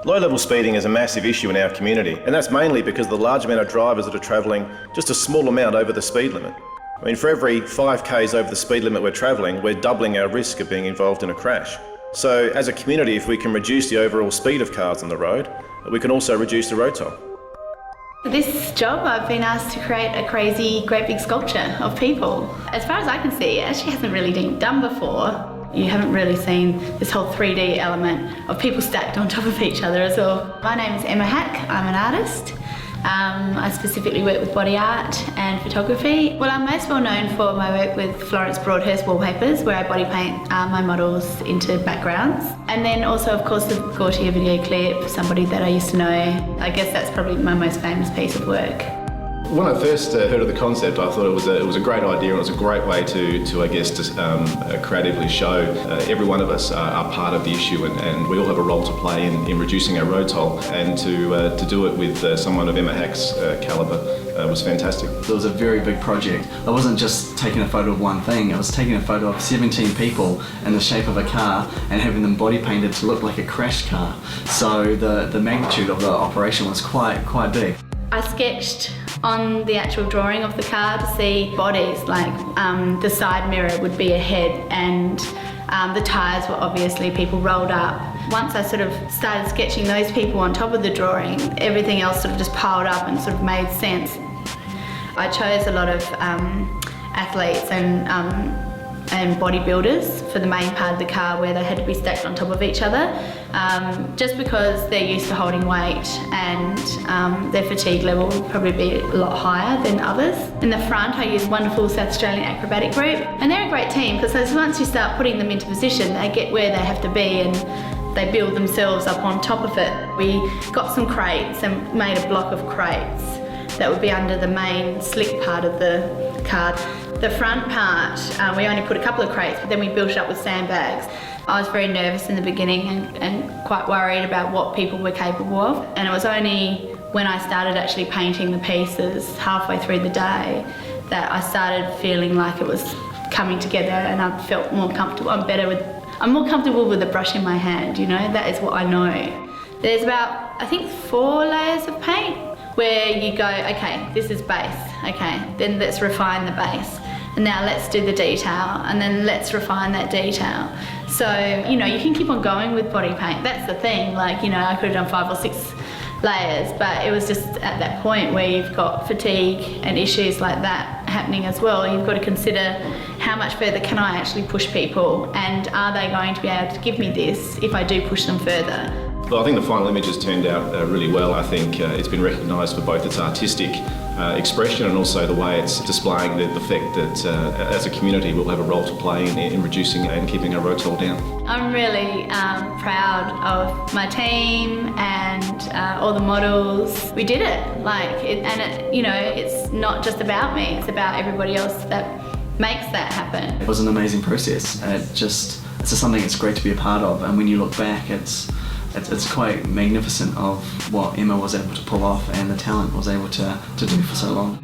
Low-level speeding is a massive issue in our community, and that's mainly because of the large amount of drivers that are travelling just a small amount over the speed limit. I mean, for every 5 k's over the speed limit we're travelling, we're doubling our risk of being involved in a crash. So as a community, if we can reduce the overall speed of cars on the road, we can also reduce the road toll. For this job, I've been asked to create a crazy, great big sculpture of people. As far as I can see, it actually hasn't really been done before. You haven't really seen this whole 3D element of people stacked on top of each other as well. My name is Emma Hack, I'm an artist. I specifically work with body art and photography. Well, I'm most well known for my work with Florence Broadhurst Wallpapers, where I body paint my models into backgrounds. And then also, of course, the Gautier video clip, somebody that I used to know. I guess that's probably my most famous piece of work. When I first heard of the concept, I thought it was a great idea, and it was a great way to I guess, creatively show every one of us are part of the issue, and we all have a role to play in reducing our road toll, and to do it with someone of Emma Hack's calibre was fantastic. It was a very big project. I wasn't just taking a photo of one thing, I was taking a photo of 17 people in the shape of a car and having them body painted to look like a crashed car. So the magnitude of the operation was quite big. I sketched on the actual drawing of the car to see bodies, like the side mirror would be a head, and the tyres were obviously people rolled up. Once I sort of started sketching those people on top of the drawing, everything else sort of just piled up and sort of made sense. I chose a lot of athletes and bodybuilders for the main part of the car, where they had to be stacked on top of each other, just because they're used to holding weight, and their fatigue level will probably be a lot higher than others. In the front, I use wonderful South Australian Acrobatic Group, and they're a great team because once you start putting them into position, they get where they have to be and they build themselves up on top of it. We got some crates and made a block of crates that would be under the main slick part of the car. The front part, we only put a couple of crates, but then we built it up with sandbags. I was very nervous in the beginning and quite worried about what people were capable of. And it was only when I started actually painting the pieces halfway through the day that I started feeling like it was coming together, and I felt more comfortable. I'm more comfortable with a brush in my hand, you know, that is what I know. There's about, I think, 4 layers of paint where you go, okay, this is base, okay, then let's refine the base. And now let's do the detail, and then let's refine that detail. So, you know, you can keep on going with body paint. That's the thing, like, you know, I could have done 5 or 6 layers, but it was just at that point where you've got fatigue and issues like that happening as well. You've got to consider how much further can I actually push people, and are they going to be able to give me this if I do push them further? Well, I think the final image has turned out really well. I think it's been recognised for both its artistic expression and also the way it's displaying the fact that as a community we'll have a role to play in reducing and keeping our road toll down. I'm really proud of my team and all the models. We did it, you know, it's not just about me, it's about everybody else that makes that happen. It was an amazing process. It's just something that's great to be a part of, and when you look back, it's quite magnificent of what Emma was able to pull off and the talent was able to do for so long.